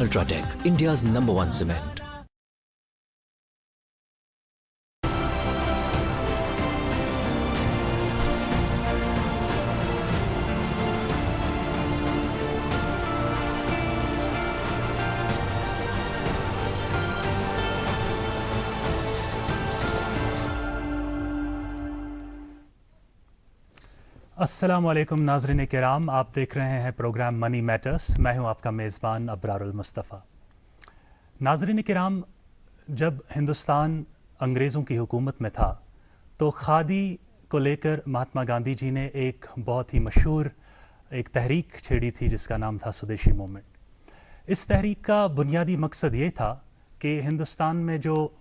Ultratech, India's #1 cement. अस्सलामुअलैकुम नाज़रीन किराम, आप देख रहे हैं प्रोग्राम मनी मैटर्स। मैं हूं आपका मेज़बान अब्रारुल मुस्तफ़ा। नाज़रीन किराम, जब हिंदुस्तान अंग्रेज़ों की हुकूमत में था तो खादी को लेकर महात्मा गांधी जी ने एक बहुत ही मशहूर एक तहरीक छेड़ी थी जिसका नाम था स्वदेशी मूवमेंट। इस तहरीक का बुनियादी मकसद ये था कि हिंदुस्तान में जो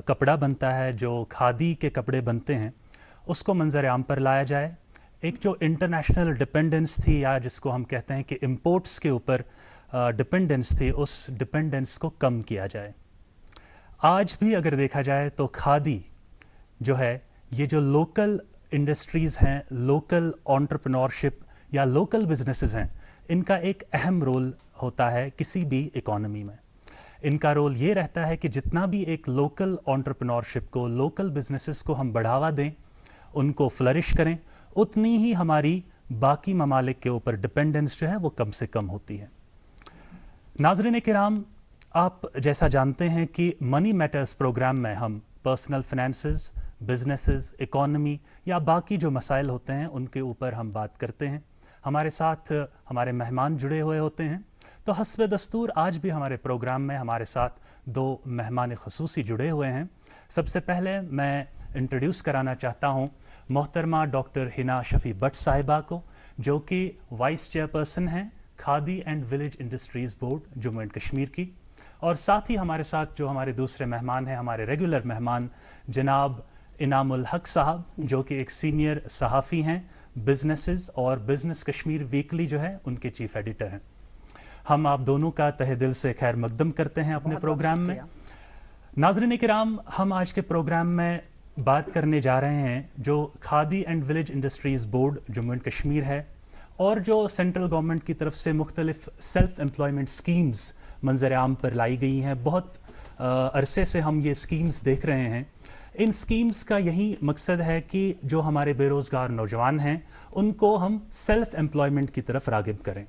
कपड़ा बनता है, जो खादी के कपड़े बनते हैं, उसको मंजर आम पर लाया जाए। एक जो इंटरनेशनल डिपेंडेंस थी, या जिसको हम कहते हैं कि इंपोर्ट्स के ऊपर डिपेंडेंस थी, उस डिपेंडेंस को कम किया जाए। आज भी अगर देखा जाए तो खादी जो है, ये जो लोकल इंडस्ट्रीज हैं, लोकल एंटरप्रेन्योरशिप या लोकल बिजनेसेस हैं, इनका एक अहम रोल होता है किसी भी इकोनॉमी में। इनका रोल ये रहता है कि जितना भी एक लोकल एंटरप्रेन्योरशिप को, लोकल बिजनेसेस को हम बढ़ावा दें, उनको फ्लरिश करें, उतनी ही हमारी बाकी ममालिक के ऊपर डिपेंडेंस जो है वो कम से कम होती है। नाज़रीन किराम, आप जैसा जानते हैं कि मनी मैटर्स प्रोग्राम में हम पर्सनल फाइनेंसेस, बिजनेसेस, इकोनॉमी या बाकी जो मसाइल होते हैं उनके ऊपर हम बात करते हैं। हमारे साथ हमारे मेहमान जुड़े हुए होते हैं। तो हस्ब दस्तूर आज भी हमारे प्रोग्राम में हमारे साथ दो मेहमान ख़ुसूसी जुड़े हुए हैं। सबसे पहले मैं इंट्रोड्यूस कराना चाहता हूं मोहतरमा डॉक्टर हिना शफी भट्ट साहिबा को, जो कि वाइस चेयरपर्सन हैं khadi and village industries board Jammu and Kashmir की। और साथ ही हमारे साथ जो हमारे दूसरे मेहमान हैं, हमारे रेगुलर मेहमान जनाब इनामुल हक साहब, जो कि एक सीनियर सहाफ़ी हैं, बिजनेसेस और बिजनेस कश्मीर वीकली जो है उनके चीफ एडिटर हैं। हम आप दोनों का तहे दिल से खैर मकदम करते हैं अपने प्रोग्राम में। नाज़रीन किराम, हम आज के प्रोग्राम में बात करने जा रहे हैं जो khadi and village industries board Jammu and Kashmir है और जो सेंट्रल गवर्नमेंट की तरफ से मुख्तलिफ सेल्फ एम्प्लॉयमेंट स्कीम्स मंजर आम पर लाई गई हैं। बहुत अरसे से हम ये स्कीम्स देख रहे हैं। इन स्कीम्स का यही मकसद है कि जो हमारे बेरोजगार नौजवान हैं उनको हम सेल्फ एम्प्लॉयमेंट की तरफ रागिब करें।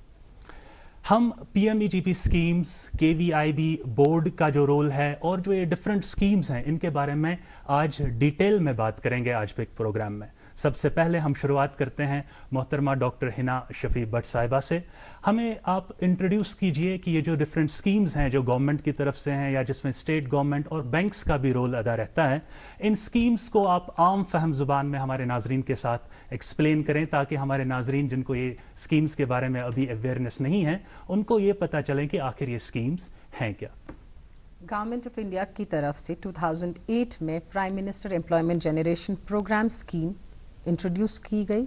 हम PMEGP स्कीम्स, KVIB बोर्ड का जो रोल है और जो ये डिफरेंट स्कीम्स हैं, इनके बारे में आज डिटेल में बात करेंगे आज के प्रोग्राम में। सबसे पहले हम शुरुआत करते हैं मोहतरमा डॉक्टर हिना शफी भट्ट साहिबा से। हमें आप इंट्रोड्यूस कीजिए कि ये जो डिफरेंट स्कीम्स हैं जो गवर्नमेंट की तरफ से हैं या जिसमें स्टेट गवर्नमेंट और बैंक्स का भी रोल अदा रहता है, इन स्कीम्स को आप आम फहम जुबान में हमारे नाजरीन के साथ एक्सप्लेन करें, ताकि हमारे नाजरीन जिनको ये स्कीम्स के बारे में अभी अवेयरनेस नहीं है, उनको ये पता चले कि आखिर ये स्कीम्स हैं क्या। गवर्नमेंट ऑफ इंडिया की तरफ से 2008 में prime minister employment generation programme scheme introduce की गई,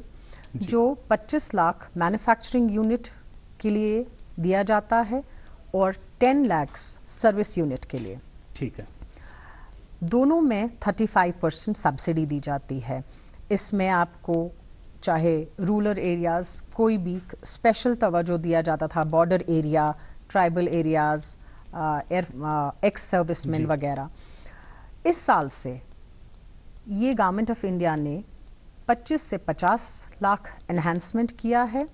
जो 25 लाख मैन्युफैक्चरिंग यूनिट के लिए दिया जाता है और 10 लाख सर्विस यूनिट के लिए। ठीक है। दोनों में 35% सब्सिडी दी जाती है। इसमें आपको चाहे रूरल एरियाज, कोई भी स्पेशल तवज्जो दिया जाता था, border area, tribal areas, ex serviceman वगैरह। इस साल से ये गवर्नमेंट ऑफ इंडिया ने 25 से 50 लाख एनहांसमेंट किया है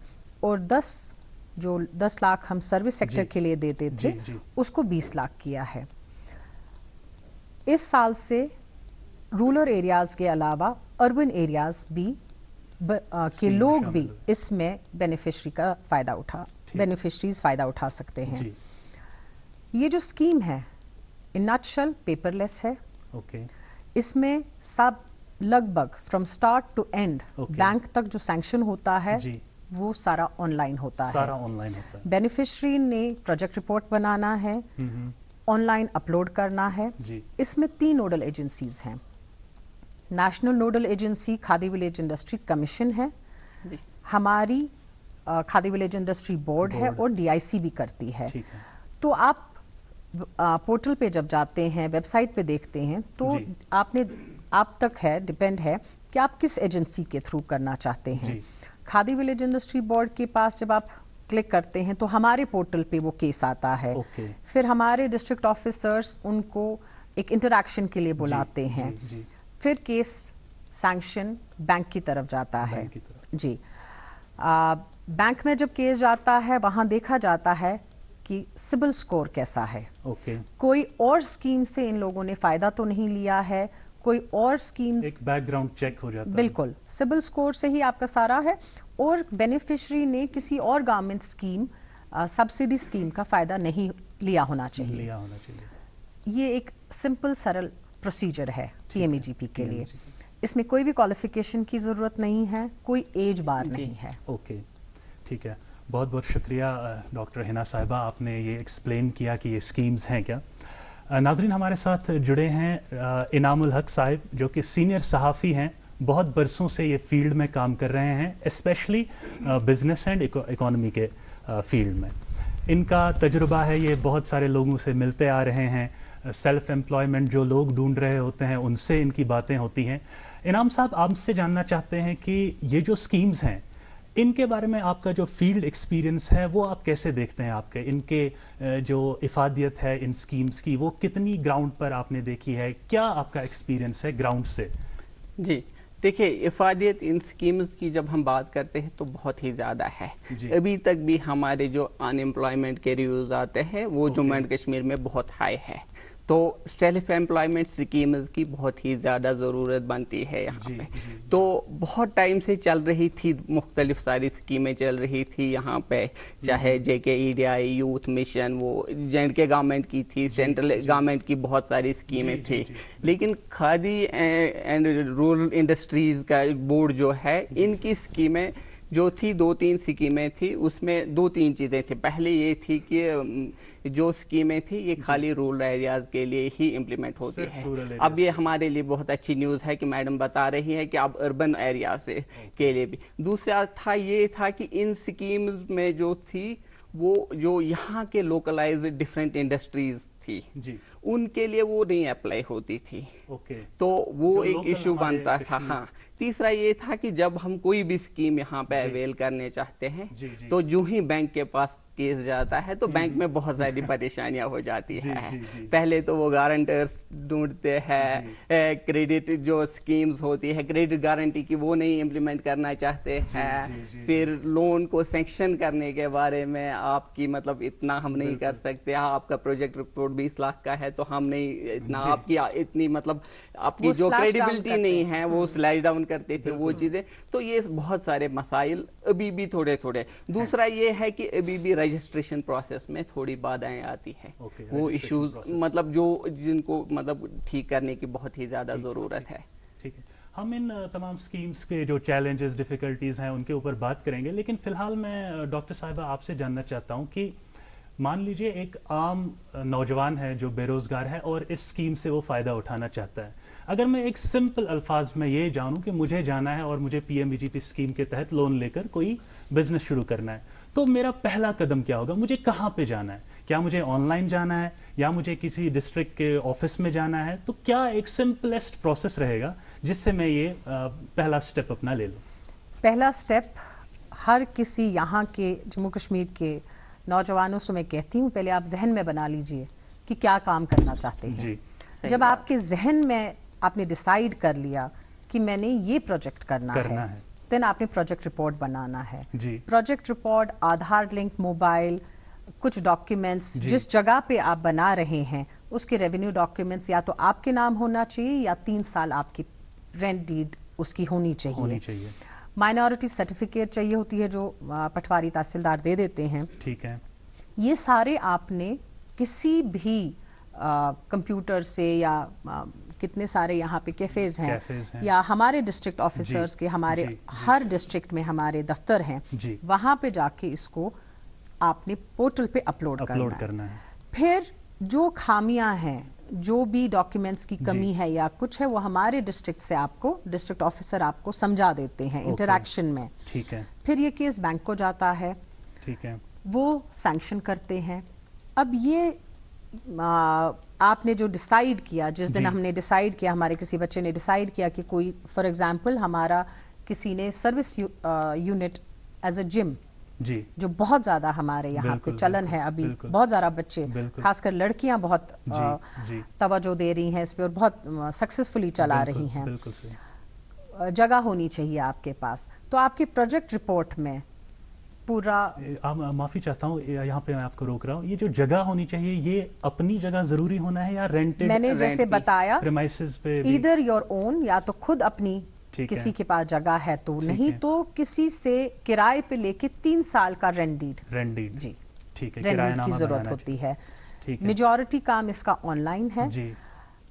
और 10 लाख हम सर्विस सेक्टर के लिए देते थे, उसको 20 लाख किया है। इस साल से रूरल एरियाज के अलावा अर्बन एरियाज भी के लोग भी इसमें बेनिफिशरीज फायदा उठा सकते हैं। ये जो स्कीम है इन नटशेल पेपरलेस है। इसमें सब लगभग from start to end bank तक जो सैंक्शन होता है वो सारा ऑनलाइन होता है। बेनिफिशरी ने प्रोजेक्ट रिपोर्ट बनाना है, ऑनलाइन अपलोड करना है। इसमें 3 नोडल एजेंसीज हैं। National nodal agency khadi village industry commission है, हमारी खादी विलेज इंडस्ट्री बोर्ड है और DIC भी करती है। तो आप पोर्टल पे जब जाते हैं, वेबसाइट पे देखते हैं, तो आप तक है, डिपेंड है कि आप किस एजेंसी के थ्रू करना चाहते हैं। खादी विलेज इंडस्ट्री बोर्ड के पास जब आप क्लिक करते हैं तो हमारे पोर्टल पे वो केस आता है। फिर हमारे डिस्ट्रिक्ट ऑफिसर्स उनको एक इंटरैक्शन के लिए बुलाते हैं। फिर केस सैंक्शन बैंक की तरफ जाता है। जी, बैंक में जब केस जाता है वहां देखा जाता है कि सिबिल स्कोर कैसा है। कोई और स्कीम से इन लोगों ने फायदा तो नहीं लिया है, कोई और स्कीम, एक बैकग्राउंड चेक हो जाता है। बिल्कुल, सिबिल स्कोर से ही आपका सारा है, और बेनिफिशियरी ने किसी और गवर्नमेंट स्कीम, सब्सिडी स्कीम का फायदा नहीं लिया होना चाहिए। ये एक सिंपल सरल प्रोसीजर है पीएमईजीपी के लिए। इसमें कोई भी क्वालिफिकेशन की जरूरत नहीं है, कोई एज बार नहीं है। ओके, ठीक है, बहुत बहुत शुक्रिया डॉक्टर हिना साहिबा, आपने ये एक्सप्लेन किया कि ये स्कीम्स हैं क्या। नाजरीन, हमारे साथ जुड़े हैं इनामुल हक साहिब, जो कि सीनियर सहाफ़ी हैं, बहुत बरसों से ये फील्ड में काम कर रहे हैं, स्पेशली बिजनेस एंड इकोनॉमी के फील्ड में। इनका तजुर्बा है, ये बहुत सारे लोगों से मिलते आ रहे हैं, सेल्फ एम्प्लॉयमेंट जो लोग ढूंढ रहे होते हैं उनसे इनकी बातें होती हैं। इनाम साहब, आपसे जानना चाहते हैं कि ये जो स्कीम्स हैं इनके बारे में आपका जो फील्ड एक्सपीरियंस है वो आप कैसे देखते हैं? आपके इनके जो इफादियत है इन स्कीम्स की, वो कितनी ग्राउंड पर आपने देखी है? क्या आपका एक्सपीरियंस है ग्राउंड से? जी देखिए, इफादियत इन स्कीम्स की जब हम बात करते हैं तो बहुत ही ज़्यादा है। अभी तक भी हमारे जो अनएम्प्लॉयमेंट के रिव्यूज आते हैं वो जम्मू एंड कश्मीर में बहुत हाई है। तो सेल्फ एम्प्लॉयमेंट स्कीम्स की बहुत ही ज़्यादा ज़रूरत बनती है यहाँ पे। तो बहुत टाइम से चल रही थी, मुख्तलिफ सारी स्कीमें चल रही थी यहाँ पे, चाहे JKEDI, यूथ मिशन, वो J&K गवर्नमेंट की थी, सेंट्रल गवर्नमेंट की बहुत सारी स्कीमें थी। लेकिन खादी एंड रूरल इंडस्ट्रीज का बोर्ड जो है, इनकी स्कीमें जो थी, 2-3 स्कीमें थी, उसमें 2-3 चीज़ें थी। पहले ये थी कि जो स्कीमें थी ये खाली रूरल एरियाज के लिए ही इम्प्लीमेंट होती है। अब ये हमारे लिए बहुत अच्छी न्यूज़ है कि मैडम बता रही है कि अब अर्बन एरिया से के लिए भी। दूसरा था ये था कि इन स्कीम्स में जो थी वो जो यहाँ के लोकलाइज्ड डिफरेंट इंडस्ट्रीज थी जी, उनके लिए वो नहीं अप्लाई होती थी। तो वो एक इशू बनता था। हाँ, तीसरा ये था कि जब हम कोई भी स्कीम यहाँ पे अवेल करने चाहते हैं तो जो ही बैंक के पास केस जाता है तो बैंक में बहुत सारी परेशानियां हो जाती है। पहले तो वो गारंटर्स ढूंढते हैं, क्रेडिट जो स्कीम्स होती है क्रेडिट गारंटी की वो नहीं इम्प्लीमेंट करना चाहते हैं। फिर लोन को सैंक्शन करने के बारे में आपकी मतलब इतना हम नहीं कर सकते, आपका प्रोजेक्ट रिपोर्ट 20 लाख का है तो हम नहीं इतना, आपकी इतनी मतलब आपकी जो क्रेडिबिलिटी नहीं है वो स्लाइड डाउन करते थे वो चीजें। तो ये बहुत सारे मसाइल अभी भी थोड़े थोड़े। दूसरा ये है कि अभी भी रजिस्ट्रेशन प्रोसेस में थोड़ी बाधाएं आती है। वो इश्यूज मतलब जो जिनको मतलब ठीक करने की बहुत ही ज्यादा जरूरत है। ठीक है, हम इन तमाम स्कीम्स के जो चैलेंजेस डिफिकल्टीज हैं उनके ऊपर बात करेंगे, लेकिन फिलहाल मैं डॉक्टर साहिबा आपसे जानना चाहता हूं कि मान लीजिए एक आम नौजवान है जो बेरोजगार है और इस स्कीम से वो फायदा उठाना चाहता है। अगर मैं एक सिंपल अल्फाज में ये जानूं कि मुझे जाना है और मुझे पीएमईजीपी स्कीम के तहत लोन लेकर कोई बिजनेस शुरू करना है, तो मेरा पहला कदम क्या होगा? मुझे कहां पे जाना है? क्या मुझे ऑनलाइन जाना है या मुझे किसी डिस्ट्रिक्ट के ऑफिस में जाना है? तो क्या एक सिंपलेस्ट प्रोसेस रहेगा जिससे मैं ये पहला स्टेप अपना ले लूं? पहला स्टेप हर किसी यहाँ के जम्मू कश्मीर के नौजवानों से मैं कहती हूँ, पहले आप जहन में बना लीजिए कि क्या काम करना चाहते हैं जी। जब आपके जहन में आपने डिसाइड कर लिया कि मैंने ये प्रोजेक्ट करना है, देन आपने प्रोजेक्ट रिपोर्ट बनाना है जी। प्रोजेक्ट रिपोर्ट, आधार लिंक, मोबाइल, कुछ डॉक्यूमेंट्स, जिस जगह पे आप बना रहे हैं उसके रेवेन्यू डॉक्यूमेंट्स या तो आपके नाम होना चाहिए या 3 साल आपकी रेंट डीड उसकी होनी चाहिए। माइनॉरिटी सर्टिफिकेट चाहिए होती है जो पटवारी तहसीलदार दे देते हैं। ठीक है, ये सारे आपने किसी भी कंप्यूटर से या कितने सारे यहाँ पे कैफेज हैं या हमारे डिस्ट्रिक्ट ऑफिसर्स के हमारे हर डिस्ट्रिक्ट में हमारे दफ्तर हैं, वहां पे जाके इसको आपने पोर्टल पे अपलोड करना है। फिर जो खामियां हैं, जो भी डॉक्यूमेंट्स की कमी है या कुछ है, वो हमारे डिस्ट्रिक्ट से आपको डिस्ट्रिक्ट ऑफिसर आपको समझा देते हैं इंटरैक्शन में। ठीक है, फिर ये केस बैंक को जाता है। ठीक है, वो सैंक्शन करते हैं। अब ये आपने जो डिसाइड किया, जिस दिन हमने डिसाइड किया, हमारे किसी बच्चे ने डिसाइड किया कि कोई फॉर एग्जांपल हमारा किसी ने service unit as a gym जी, जो बहुत ज्यादा हमारे यहाँ पे चलन है अभी, बहुत ज्यादा बच्चे, खासकर लड़कियां बहुत तवज्जो दे रही हैं इस पे और बहुत सक्सेसफुली चला रही हैं। जगह होनी चाहिए आपके पास। तो आपकी प्रोजेक्ट रिपोर्ट में पूरा, माफी चाहता हूँ यहाँ पे मैं आपको रोक रहा हूँ, ये जो जगह होनी चाहिए ये अपनी जगह जरूरी होना है या रेंटेड? मैंने जैसे बताया प्रेमाइसेस पे, ईदर योर ओन, या तो खुद अपनी किसी के पास जगह है तो, नहीं तो किसी से किराए पे लेके 3 साल का रेंट डीड जी, ठीक है, रेंट की जरूरत होती है। मेजॉरिटी काम इसका ऑनलाइन है जी।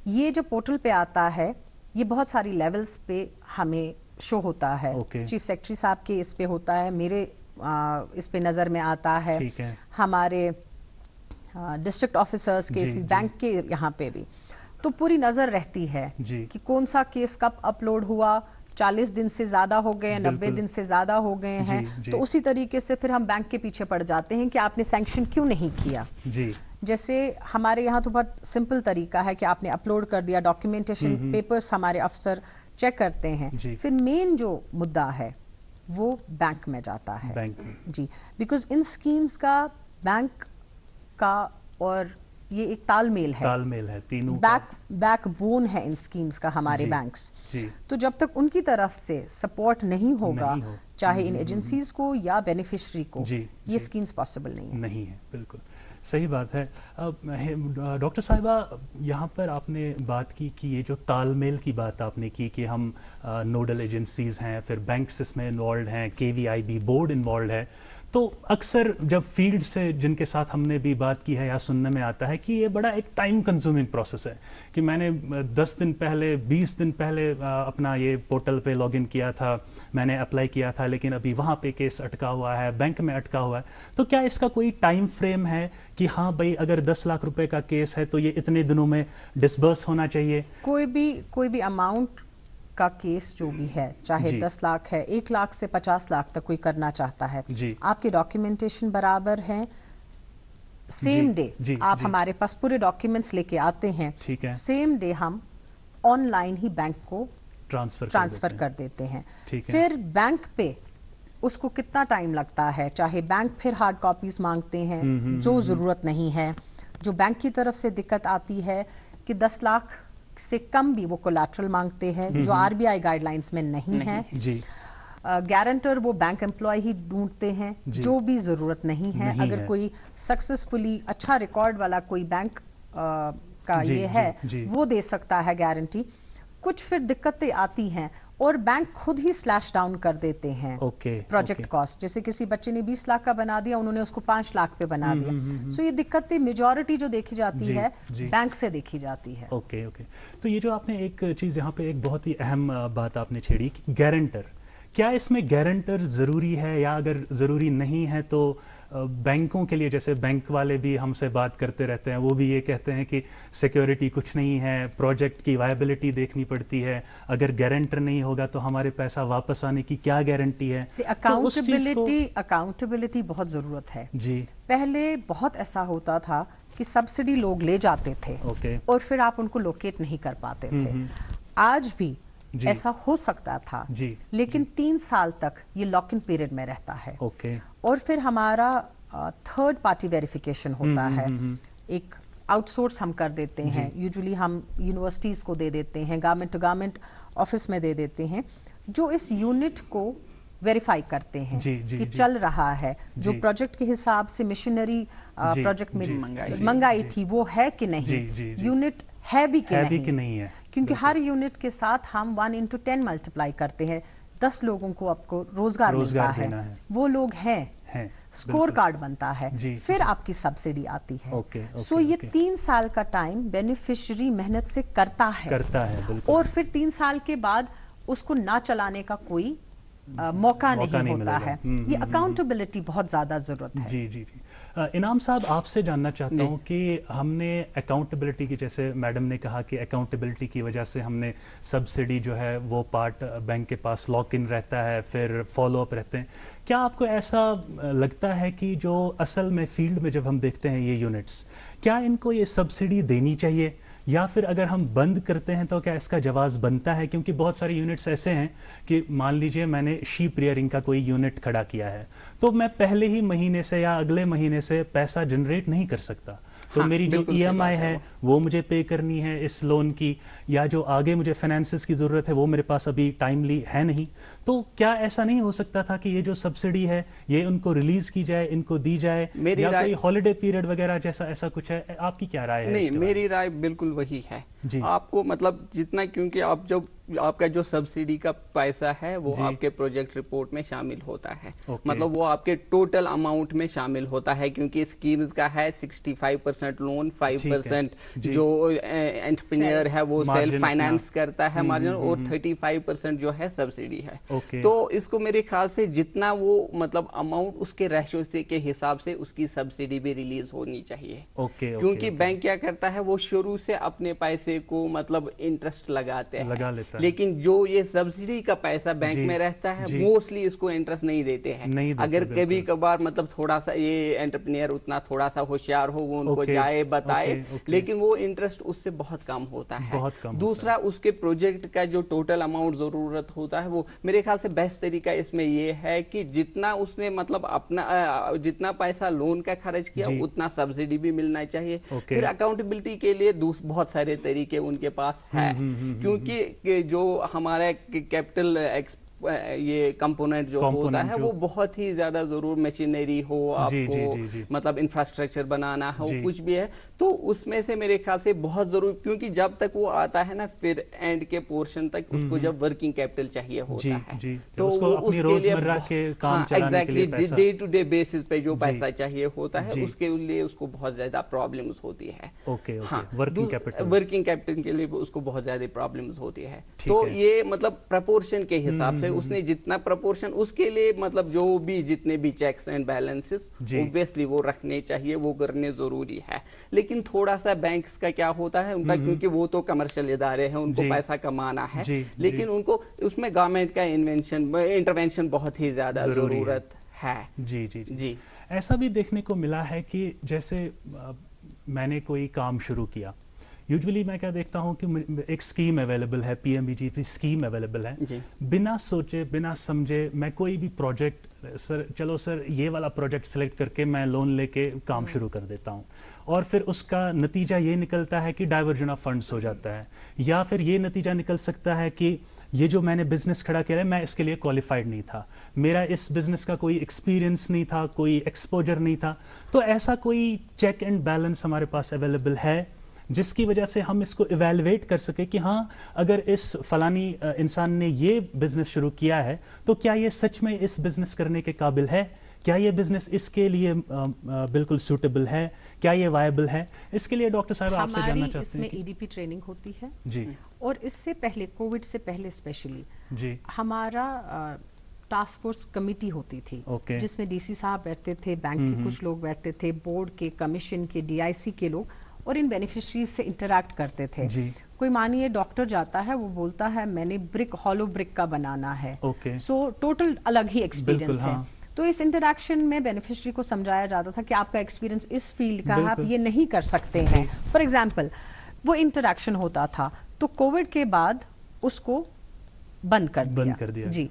ये जो पोर्टल पे आता है ये बहुत सारी लेवल्स पे हमें शो होता है। चीफ सेक्रेटरी साहब के इस पे होता है, मेरे इस पे नजर में आता है, हमारे डिस्ट्रिक्ट ऑफिसर्स के, बैंक के यहाँ पे भी, तो पूरी नजर रहती है कि कौन सा केस कब अपलोड हुआ, 40 दिन से ज्यादा हो गए, 90 दिन से ज्यादा हो गए हैं, तो उसी तरीके से फिर हम बैंक के पीछे पड़ जाते हैं कि आपने सैंक्शन क्यों नहीं किया जी। जैसे हमारे यहाँ तो बहुत सिंपल तरीका है कि आपने अपलोड कर दिया, डॉक्यूमेंटेशन पेपर्स हमारे अफसर चेक करते हैं, फिर मेन जो मुद्दा है वो बैंक में जाता है। बैंक जी, बिकॉज इन स्कीम्स का बैंक का और ये एक तालमेल है तीनों बैकबोन है इन स्कीम्स का हमारे बैंक्स जी। तो जब तक उनकी तरफ से सपोर्ट नहीं होगा चाहे इन एजेंसीज को या बेनिफिशियरी को ये स्कीम्स पॉसिबल नहीं है। बिल्कुल सही बात है। डॉक्टर साहिबा, यहाँ पर आपने बात की कि ये जो तालमेल की बात आपने की कि हम नोडल एजेंसीज हैं, फिर बैंक्स इसमें इन्वॉल्व हैं, KVIB बोर्ड इन्वॉल्व है, तो अक्सर जब फील्ड से जिनके साथ हमने भी बात की है या सुनने में आता है कि ये बड़ा एक टाइम कंज्यूमिंग प्रोसेस है कि मैंने 10 दिन पहले 20 दिन पहले अपना ये पोर्टल पे लॉगिन किया था, मैंने अप्लाई किया था, लेकिन अभी वहाँ पे केस अटका हुआ है, बैंक में अटका हुआ है। तो क्या इसका कोई टाइम फ्रेम है कि हाँ भाई अगर 10 लाख रुपए का केस है तो ये इतने दिनों में डिसबर्स होना चाहिए? कोई भी अमाउंट का केस जो भी है, चाहे 10 लाख है, 1 लाख से 50 लाख तक कोई करना चाहता है, आपके डॉक्यूमेंटेशन बराबर हैं, सेम डे आप हमारे पास पूरे डॉक्यूमेंट्स लेके आते हैं, सेम डे हम ऑनलाइन ही बैंक को ट्रांसफर कर देते हैं। फिर बैंक पे उसको कितना टाइम लगता है, चाहे बैंक फिर हार्ड कॉपीज मांगते हैं जो जरूरत नहीं है। जो बैंक की तरफ से दिक्कत आती है कि 10 लाख से कम भी वो कोलैटरल मांगते हैं जो RBI गाइडलाइंस में नहीं है जी। गारंटर वो बैंक एम्प्लॉय ही ढूंढते हैं जो भी जरूरत नहीं है। अगर कोई सक्सेसफुली अच्छा रिकॉर्ड वाला कोई बैंक का ये है वो दे सकता है गारंटी। कुछ फिर दिक्कतें आती हैं और बैंक खुद ही स्लैश डाउन कर देते हैं प्रोजेक्ट कॉस्ट। जैसे किसी बच्चे ने 20 लाख का बना दिया, उन्होंने उसको 5 लाख पे बना दिया। सो ये दिक्कतें मेजॉरिटी जो देखी जाती है बैंक से देखी जाती है। ओके। तो ये जो आपने एक चीज यहाँ पे एक बहुत ही अहम बात आपने छेड़ी, गारंटर, क्या इसमें गारंटर जरूरी है या अगर जरूरी नहीं है तो बैंकों के लिए, जैसे बैंक वाले भी हमसे बात करते रहते हैं, वो भी ये कहते हैं कि सिक्योरिटी कुछ नहीं है, प्रोजेक्ट की वायबिलिटी देखनी पड़ती है, अगर गारंटर नहीं होगा तो हमारे पैसा वापस आने की क्या गारंटी है? अकाउंटेबिलिटी बहुत जरूरत है जी। पहले बहुत ऐसा होता था कि सब्सिडी लोग ले जाते थे और फिर आप उनको लोकेट नहीं कर पाते थे। आज भी ऐसा हो सकता था जी, लेकिन 3 साल तक ये लॉक इन पीरियड में रहता है। और फिर हमारा थर्ड पार्टी वेरिफिकेशन होता है, एक आउटसोर्स हम कर देते हैं, यूजुअली हम यूनिवर्सिटीज को दे देते हैं, गवर्नमेंट टू गवर्नमेंट ऑफिस में दे देते हैं, जो इस यूनिट को वेरीफाई करते हैं कि चल रहा है, जो प्रोजेक्ट के हिसाब से मिशनरी प्रोजेक्ट में मंगाई थी वो है कि नहीं, यूनिट है भी कि नहीं है। क्योंकि हर यूनिट के साथ हम 1/10 मल्टीप्लाई करते हैं, 10 लोगों को आपको रोजगार मिलता है, वो लोग हैं, स्कोर कार्ड बनता है, फिर आपकी सब्सिडी आती है। सो ये 3 साल का टाइम बेनिफिशियरी मेहनत से करता है और फिर 3 साल के बाद उसको ना चलाने का कोई मौका नहीं होता है। ये अकाउंटेबिलिटी बहुत ज्यादा जरूरत है। जी। इनाम साहब, आपसे जानना चाहता हूं कि हमने अकाउंटेबिलिटी की, जैसे मैडम ने कहा कि अकाउंटेबिलिटी की वजह से हमने सब्सिडी जो है वो पार्ट बैंक के पास लॉक इन रहता है, फिर फॉलो अप रहते हैं। क्या आपको ऐसा लगता है कि जो असल में फील्ड में जब हम देखते हैं ये यूनिट्स, क्या इनको ये सब्सिडी देनी चाहिए, या फिर अगर हम बंद करते हैं तो क्या इसका जवाब बनता है? क्योंकि बहुत सारे यूनिट्स ऐसे हैं कि मान लीजिए मैंने शीप रियरिंग का कोई यूनिट खड़ा किया है, तो मैं पहले ही महीने से या अगले महीने से पैसा जनरेट नहीं कर सकता, तो हाँ, मेरी जो EMI है वो मुझे पे करनी है इस लोन की, या जो आगे मुझे फाइनेंसेस की जरूरत है वो मेरे पास अभी टाइमली है नहीं। तो क्या ऐसा नहीं हो सकता था कि ये जो सब्सिडी है ये उनको रिलीज की जाए, इनको दी जाए, या कोई हॉलिडे पीरियड वगैरह जैसा ऐसा कुछ है? आपकी क्या राय है? नहीं, मेरी राय बिल्कुल वही है जी। आपको मतलब जितना, क्योंकि आप जब आपका जो सब्सिडी का पैसा है वो आपके प्रोजेक्ट रिपोर्ट में शामिल होता है, मतलब वो आपके टोटल अमाउंट में शामिल होता है, क्योंकि स्कीम्स का है 65% लोन, 5% जो एंटरप्रेन्योर है वो सेल्फ फाइनेंस करता है मार्जिन, और 35% जो है सब्सिडी है। तो इसको मेरे ख्याल से जितना वो मतलब अमाउंट उसके रेशो से के हिसाब से उसकी सब्सिडी भी रिलीज होनी चाहिए। क्योंकि बैंक क्या करता है, वो शुरू से अपने पैसे को मतलब इंटरेस्ट लगाते हैं, लगा लेता है, लेकिन जो ये सब्सिडी का पैसा बैंक में रहता है मोस्टली इसको इंटरेस्ट नहीं देते हैं। अगर कभी कभार मतलब थोड़ा सा ये एंटरप्रेन्योर उतना थोड़ा सा होशियार हो, वो उनको जाए बताए, लेकिन वो इंटरेस्ट उससे बहुत कम होता है। दूसरा, उसके प्रोजेक्ट का जो टोटल अमाउंट जरूरत होता है वो मेरे ख्याल से बेस्ट तरीका इसमें ये है कि जितना उसने मतलब अपना जितना पैसा लोन का खर्च किया उतना सब्सिडी भी मिलना चाहिए। फिर अकाउंटेबिलिटी के लिए बहुत सारे तरीके उनके पास है, क्योंकि जो हमारा कैपिटल ये कंपोनेंट जो होता है वो बहुत ही ज्यादा जरूर मशीनरी हो, आपको मतलब इंफ्रास्ट्रक्चर बनाना हो, कुछ भी है तो उसमें से मेरे ख्याल से बहुत जरूर, क्योंकि जब तक वो आता है ना फिर एंड के पोर्शन तक उसको जब वर्किंग कैपिटल चाहिए होता है, तो वो उसके लिए exactly day to day basis पे जो पैसा चाहिए होता है उसके लिए उसको बहुत ज्यादा प्रॉब्लम्स होती है। वर्किंग कैपिटल के लिए उसको बहुत ज्यादा प्रॉब्लम्स होती है। तो ये मतलब प्रपोर्शन के हिसाब से उसने जितना प्रपोर्शन उसके लिए मतलब जो भी जितने भी चेक्स एंड बैलेंसेस ऑब्वियसली वो रखने चाहिए, वो करने जरूरी है। लेकिन थोड़ा सा बैंक्स का क्या होता है उनका, क्योंकि वो तो कमर्शियल इदारे हैं, उनको पैसा कमाना है, लेकिन उनको उसमें गवर्नमेंट का इंटरवेंशन बहुत ही ज्यादा जरूरत है। जी। ऐसा भी देखने को मिला है कि जैसे मैंने कोई काम शुरू किया, यूजुअली मैं क्या देखता हूं कि एक स्कीम अवेलेबल है, PMBGP स्कीम अवेलेबल है, बिना सोचे बिना समझे मैं कोई भी प्रोजेक्ट, चलो सर ये वाला प्रोजेक्ट सिलेक्ट करके मैं लोन लेके काम शुरू कर देता हूं, और फिर उसका नतीजा ये निकलता है कि डाइवर्जन ऑफ फंड्स हो जाता है, या फिर ये नतीजा निकल सकता है कि ये जो मैंने बिजनेस खड़ा किया है मैं इसके लिए क्वालिफाइड नहीं था, मेरा इस बिजनेस का कोई एक्सपीरियंस नहीं था, कोई एक्सपोजर नहीं था। तो ऐसा कोई चेक एंड बैलेंस हमारे पास अवेलेबल है जिसकी वजह से हम इसको इवैल्यूएट कर सके कि हाँ, अगर इस फलानी इंसान ने ये बिजनेस शुरू किया है तो क्या ये सच में इस बिजनेस करने के काबिल है, क्या ये बिजनेस इसके लिए बिल्कुल सूटेबल है, क्या ये वायबल है? इसके लिए डॉक्टर साहब आपसे जानना चाहते हैं। इसमें EDP ट्रेनिंग होती है जी, और इससे पहले कोविड से पहले स्पेशली जी हमारा टास्क फोर्स कमेटी होती थी, जिसमें DC साहब बैठते थे, बैंक के कुछ लोग बैठते थे, बोर्ड के, कमीशन के, DIC के लोग, और इन बेनिफिशरीज से इंटरैक्ट करते थे। कोई मानिए डॉक्टर जाता है, वो बोलता है मैंने हॉलो ब्रिक का बनाना है, सो टोटल अलग ही एक्सपीरियंस है। तो इस इंटरैक्शन में बेनिफिशरी को समझाया जाता था कि आपका एक्सपीरियंस इस फील्ड का है, आप ये नहीं कर सकते हैं। फॉर एग्जाम्पल वो इंटरैक्शन होता था, तो कोविड के बाद उसको बंद कर दिया जी।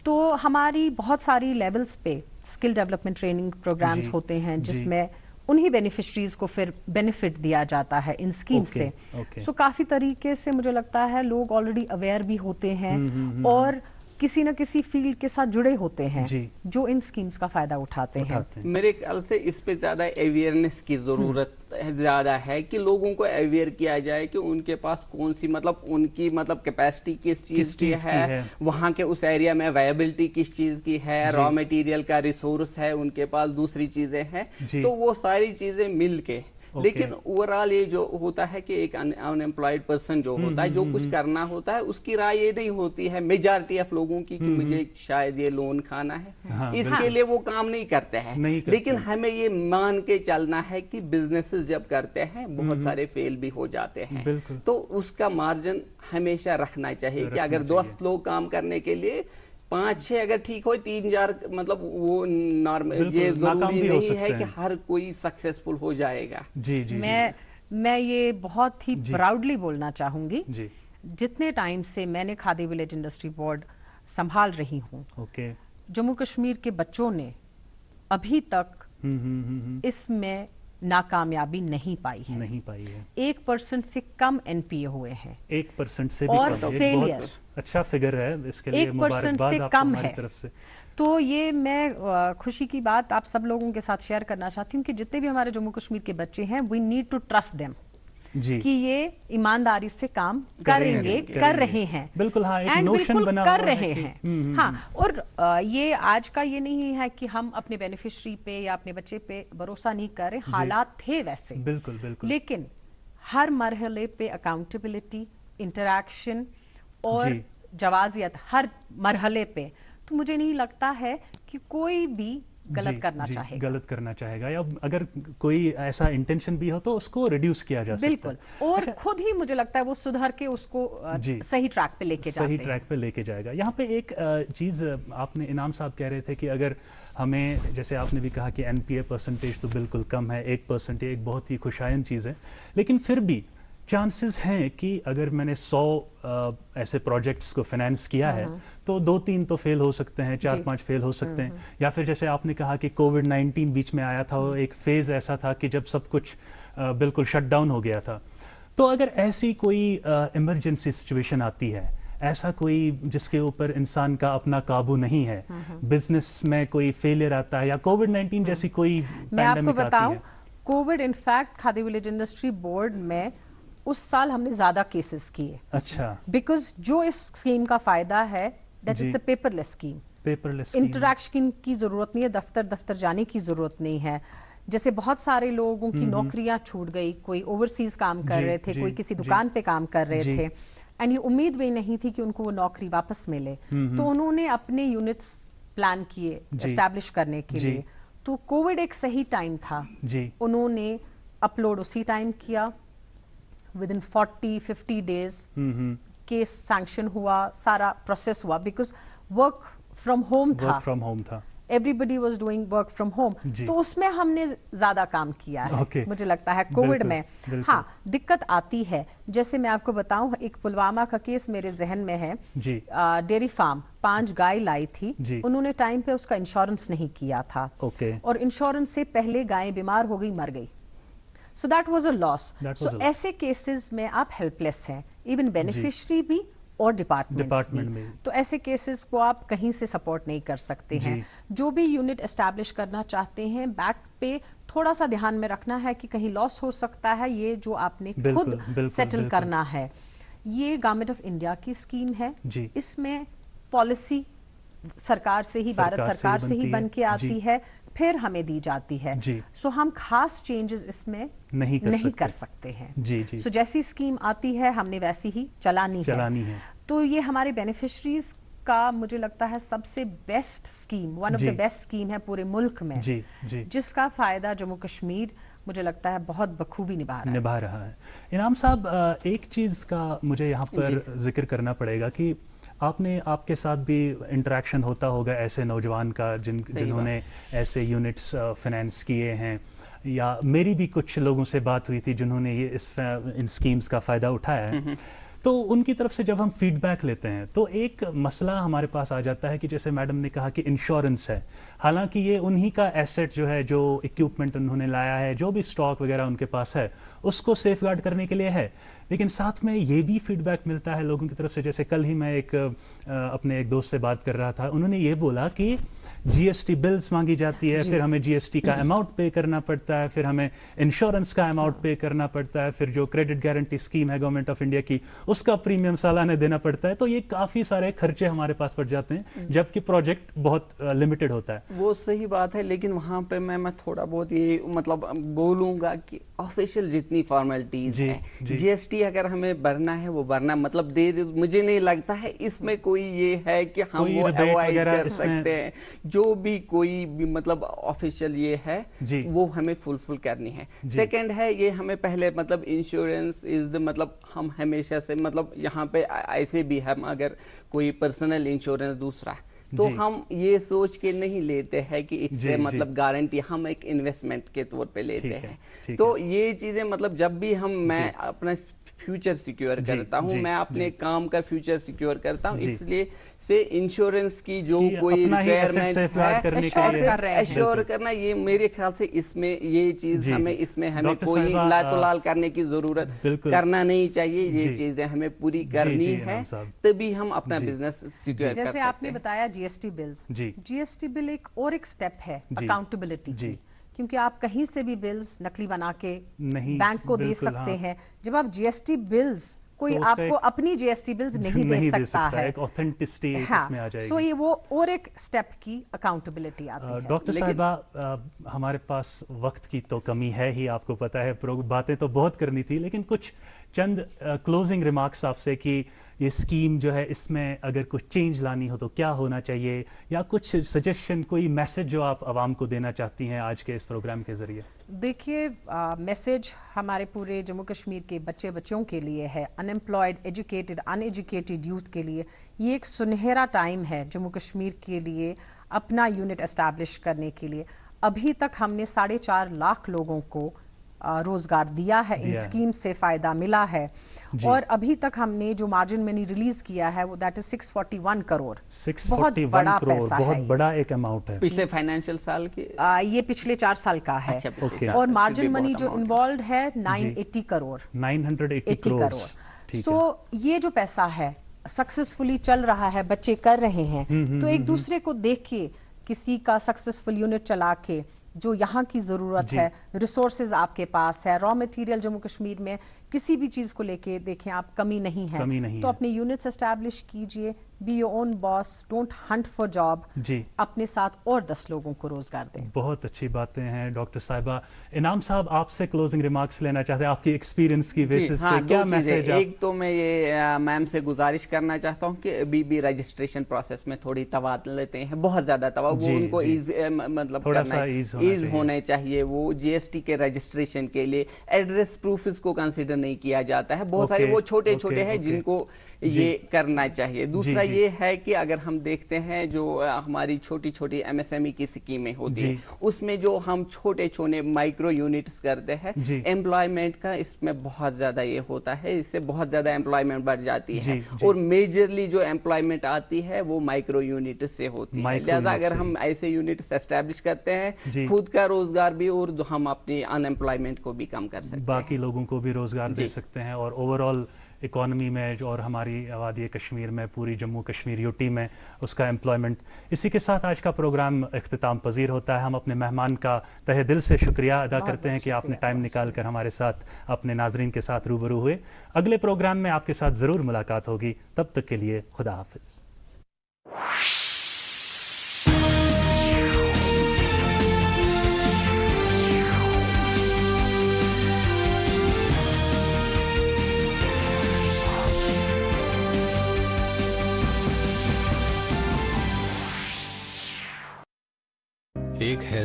तो हमारी बहुत सारी लेवल्स पे स्किल डेवलपमेंट ट्रेनिंग प्रोग्राम्स होते हैं, जिसमें उन्हीं बेनिफिशरीज को फिर बेनिफिट दिया जाता है इन स्कीम से। सो काफी तरीके से मुझे लगता है लोग ऑलरेडी अवेयर भी होते हैं और किसी न किसी फील्ड के साथ जुड़े होते हैं जो इन स्कीम्स का फायदा उठाते हैं। मेरे ख्याल से इस पे ज्यादा अवेयरनेस की जरूरत ज्यादा है कि लोगों को अवेयर किया जाए कि उनके पास कौन सी मतलब उनकी मतलब कैपेसिटी किस चीज की है, वहां के उस एरिया में वायबिलिटी किस चीज की है, रॉ मटेरियल का रिसोर्स है उनके पास, दूसरी चीजें हैं, तो वो सारी चीजें मिल के लेकिन ओवरऑल ये जो होता है कि एक अनएम्प्लॉयड पर्सन जो होता है, जो कुछ करना होता है, उसकी राय ये नहीं होती है मेजॉरिटी ऑफ लोगों की कि मुझे शायद ये लोन खाना है, इसके लिए वो काम नहीं करते हैं। लेकिन हमें ये मान के चलना है कि बिजनेसेस जब करते हैं बहुत सारे फेल भी हो जाते हैं, तो उसका मार्जिन हमेशा रखना चाहिए कि अगर 10 लोग काम करने के लिए 5-6 अगर ठीक हो, 3-4 मतलब वो नॉर्मल, ये जरूरी नहीं है कि हर कोई सक्सेसफुल हो जाएगा। जी जी, मैं ये बहुत ही प्राउडली बोलना चाहूंगी जी, जितने टाइम से मैंने खादी विलेज इंडस्ट्री बोर्ड संभाल रही हूँ, जम्मू कश्मीर के बच्चों ने अभी तक इसमें नाकामयाबी नहीं पाई है। 1% से कम एनपीए हुए हैं, 1% से भी और कम। फेलियर अच्छा फिगर है, इसके लिए 1% से कम है तरफ से। तो ये मैं खुशी की बात आप सब लोगों के साथ शेयर करना चाहती हूँ कि जितने भी हमारे जम्मू कश्मीर के बच्चे हैं, we need to trust them कि ये ईमानदारी से काम कर रहे हैं। बिल्कुल, हाँ, एक नोशन बना कर रहे हैं। हाँ, और ये आज का ये नहीं है कि हम अपने बेनिफिशियरी पे या अपने बच्चे पे भरोसा नहीं कर रहे, हालात थे वैसे, बिल्कुल बिल्कुल, लेकिन हर मरहले पे अकाउंटेबिलिटी, इंटरैक्शन और जवाजियत हर मरहले पे, तो मुझे नहीं लगता है कि कोई भी गलत करना चाहेगा, या अगर कोई ऐसा इंटेंशन भी हो तो उसको रिड्यूस किया जा सकता है। बिल्कुल, और खुद ही मुझे लगता है वो सुधर के उसको सही ट्रैक पे लेके जाएगा। यहाँ पे एक चीज आपने, इनाम साहब कह रहे थे कि अगर हमें, जैसे आपने भी कहा कि एनपीए परसेंटेज तो बिल्कुल कम है, 1% एक बहुत ही खुशायन चीज है, लेकिन फिर भी चांसेस हैं कि अगर मैंने 100 ऐसे प्रोजेक्ट्स को फाइनेंस किया है तो 2-3 तो फेल हो सकते हैं, 4-5 फेल हो सकते हैं, या फिर जैसे आपने कहा कि कोविड-19 बीच में आया था, वो एक फेज ऐसा था कि जब सब कुछ बिल्कुल शट डाउन हो गया था। तो अगर ऐसी कोई इमरजेंसी सिचुएशन आती है, ऐसा कोई जिसके ऊपर इंसान का अपना काबू नहीं है, बिजनेस में कोई फेलियर आता है, या कोविड-19 जैसी कोई मैं आपको बताऊं, Covid in fact khadi village industry board में उस साल हमने ज्यादा केसेस किए। अच्छा, बिकॉज जो इस स्कीम का फायदा है, that is a paperless scheme. Interaction की जरूरत नहीं है, दफ्तर जाने की जरूरत नहीं है। जैसे बहुत सारे लोगों की नौकरियां छूट गई, कोई ओवरसीज काम कर रहे थे, कोई किसी दुकान पे काम कर रहे थे, एंड ये उम्मीद भी नहीं थी कि उनको वो नौकरी वापस मिले, तो उन्होंने अपने यूनिट्स प्लान किए एस्टैब्लिश करने के लिए। तो कोविड एक सही टाइम था, उन्होंने अपलोड उसी टाइम किया, with in 40-50 days case sanction हुआ, सारा प्रोसेस हुआ, बिकॉज वर्क फ्रॉम होम था, everybody was doing work from home, तो उसमें हमने ज्यादा काम किया है। मुझे लगता है कोविड में हाँ दिक्कत आती है। जैसे मैं आपको बताऊं, एक पुलवामा का केस मेरे जहन में है। डेयरी फार्म 5 गाय लाई थी, उन्होंने टाइम पे उसका इंश्योरेंस नहीं किया था, और इंश्योरेंस से पहले गाय बीमार हो गई, मर गई। So that was a loss. So ऐसे केसेस में आप हेल्पलेस हैं, इवन बेनिफिशियरी भी और डिपार्टमेंट में। तो ऐसे केसेस को आप कहीं से सपोर्ट नहीं कर सकते हैं। जो भी यूनिट एस्टैब्लिश करना चाहते हैं, बैक पे थोड़ा सा ध्यान में रखना है कि कहीं लॉस हो सकता है, ये जो आपने खुद सेटल करना है। ये गवर्नमेंट ऑफ इंडिया की स्कीम है, इसमें पॉलिसी सरकार से ही, भारत सरकार से ही बन के आती है, फिर हमें दी जाती है। सो हम खास चेंजेस इसमें नहीं कर सकते हैं। सो जैसी स्कीम आती है हमने वैसी ही चलानी है। तो ये हमारे बेनिफिशरीज का मुझे लगता है सबसे best scheme, one of the best scheme है पूरे मुल्क में, जिसका फायदा जम्मू कश्मीर मुझे लगता है बहुत बखूबी निभा रहा है। इनाम साहब, एक चीज का मुझे यहाँ पर जिक्र करना पड़ेगा कि आपके साथ भी इंटरेक्शन होता होगा ऐसे नौजवान का जिन्होंने ऐसे यूनिट्स फाइनेंस किए हैं, या मेरी भी कुछ लोगों से बात हुई थी जिन्होंने ये इन स्कीम्स का फायदा उठाया है। तो उनकी तरफ से जब हम फीडबैक लेते हैं तो एक मसला हमारे पास आ जाता है कि जैसे मैडम ने कहा कि इंश्योरेंस है, हालांकि ये उन्हीं का एसेट जो है, जो इक्विपमेंट उन्होंने लाया है, जो भी स्टॉक वगैरह उनके पास है, उसको सेफ गार्ड करने के लिए है, लेकिन साथ में ये भी फीडबैक मिलता है लोगों की तरफ से। जैसे कल ही मैं अपने एक दोस्त से बात कर रहा था, उन्होंने ये बोला कि जीएसटी बिल्स मांगी जाती है, फिर हमें जीएसटी का अमाउंट पे करना पड़ता है, फिर हमें इंश्योरेंस का अमाउंट पे करना पड़ता है, फिर जो क्रेडिट गारंटी स्कीम है गवर्नमेंट ऑफ इंडिया की, उसका प्रीमियम सालाना देना पड़ता है। तो ये काफी सारे खर्चे हमारे पास पड़ जाते हैं, जबकि प्रोजेक्ट बहुत लिमिटेड होता है। वो सही बात है, लेकिन वहां पे मैं थोड़ा बहुत ये मतलब बोलूंगा कि ऑफिशियल जितनी फॉर्मेलिटीज है, जीएसटी अगर हमें भरना है वो भरना, मतलब मुझे नहीं लगता है इसमें कोई ये है कि हम वो अवॉइड कर सकते हैं। जो भी कोई भी मतलब ऑफिशियल ये है वो हमें फुलफिल करनी है। सेकंड है ये हमें पहले मतलब इंश्योरेंस इज द मतलब हम हमेशा से मतलब यहाँ पे ऐसे भी हम अगर कोई पर्सनल इंश्योरेंस दूसरा तो हम ये सोच के नहीं लेते हैं कि इससे मतलब गारंटी, हम एक इन्वेस्टमेंट के तौर पे लेते हैं। तो ये चीजें मतलब जब भी मैं अपना फ्यूचर सिक्योर करता हूँ, मैं अपने काम का फ्यूचर सिक्योर करता हूँ, इसलिए से इंश्योरेंस की जो कोई रिक्वायरमेंट है एश्योर करना, ये मेरे ख्याल से इसमें ये चीज हमें कोई लातोलाल करने की जरूरत करना नहीं चाहिए। ये चीजें हमें पूरी करनी है, तभी हम अपना बिजनेस सिक्योर कर सकते हैं। जैसे आपने बताया जीएसटी बिल्स, जीएसटी बिल एक स्टेप है अकाउंटेबिलिटी की, क्योंकि आप कहीं से भी बिल्स नकली बना के बैंक को दे सकते हैं। जब आप जीएसटी बिल्स, कोई तो आपको अपनी जीएसटी बिल्स नहीं दे सकता है, एक ऑथेंटिसिटी इसमें आ जाएगी। सो ये वो और एक स्टेप की अकाउंटेबिलिटी आती है। डॉक्टर साहिबा, हमारे पास वक्त की तो कमी है ही, आपको पता है, बातें तो बहुत करनी थी, लेकिन कुछ चंद क्लोजिंग रिमार्क्स आपसे कि ये स्कीम जो है, इसमें अगर कुछ चेंज लानी हो तो क्या होना चाहिए, या कुछ सजेशन, कोई मैसेज जो आप आवाम को देना चाहती हैं आज के इस प्रोग्राम के जरिए। देखिए, मैसेज हमारे पूरे जम्मू कश्मीर के बच्चों के लिए है, अनएम्प्लॉयड, एजुकेटेड, अनएजुकेटेड यूथ के लिए। ये एक सुनहरा टाइम है जम्मू कश्मीर के लिए अपना यूनिट एस्टैब्लिश करने के लिए। अभी तक हमने 4.5 लाख लोगों को रोजगार दिया है, इन स्कीम से फायदा मिला है, और अभी तक हमने जो मार्जिन मनी रिलीज किया है वो दैट इज 641 करोड़। 641 बड़ा करोड़ पैसा बहुत है, बड़ा एक अमाउंट है। पिछले फाइनेंशियल साल की ये पिछले 4 साल का है। और मार्जिन मनी जो इन्वॉल्व है 980 करोड़, 980 करोड़। तो ये जो पैसा है सक्सेसफुली चल रहा है, बच्चे कर रहे हैं, तो एक दूसरे को देख के, किसी का सक्सेसफुल यूनिट चला के, जो यहाँ की जरूरत है, रिसोर्सेज आपके पास है, रॉ मटेरियल जम्मू कश्मीर में किसी भी चीज को लेके देखें आप, कमी नहीं है, तो अपने यूनिट्स एस्टैब्लिश कीजिए, be your own boss, don't Hunt for job, अपने साथ और 10 लोगों को रोजगार दें। बहुत अच्छी बातें हैं डॉक्टर साहिबा। इनाम साहब, आपसे क्लोजिंग रिमार्क्स लेना चाहते हैं, आपकी एक्सपीरियंस की बेसिस पे क्या मैसेज? एक तो मैं ये मैम से गुजारिश करना चाहता हूँ कि अभी भी रजिस्ट्रेशन प्रोसेस में थोड़ी तवाल लेते हैं, बहुत ज्यादा तवाल, वो उनको मतलब थोड़ा सा ईज होने चाहिए। वो जीएसटी के रजिस्ट्रेशन के लिए एड्रेस प्रूफ इसको कंसिडर नहीं किया जाता है, बहुत सारे वो छोटे छोटे हैं जिनको ये करना चाहिए। दूसरा ये है कि अगर हम देखते हैं जो हमारी छोटी छोटी एमएसएमई की स्कीमें होती है, उसमें जो हम छोटे छोटे माइक्रो यूनिट्स करते हैं, एम्प्लॉयमेंट का इसमें बहुत ज्यादा ये होता है, इससे बहुत ज्यादा एम्प्लॉयमेंट बढ़ जाती है, और मेजरली जो एम्प्लॉयमेंट आती है वो माइक्रो यूनिट से होती है। लिहाजा अगर हम ऐसे यूनिट्स एस्टैब्लिश करते हैं, खुद का रोजगार भी और हम अपनी अनएम्प्लॉयमेंट को भी कम कर सकते हैं, बाकी लोगों को भी रोजगार दे सकते हैं, और ओवरऑल इकोनॉमी में जो, और हमारी आबादी कश्मीर में, पूरी जम्मू कश्मीर यूटी में उसका एम्प्लॉयमेंट। इसी के साथ आज का प्रोग्राम इख्तिताम पजीर होता है। हम अपने मेहमान का तहे दिल से शुक्रिया अदा करते हैं कि आपने टाइम निकाल कर हमारे साथ, अपने नाजरीन के साथ रूबरू हुए। अगले प्रोग्राम में आपके साथ जरूर मुलाकात होगी, तब तक के लिए खुदा हाफिज। एक है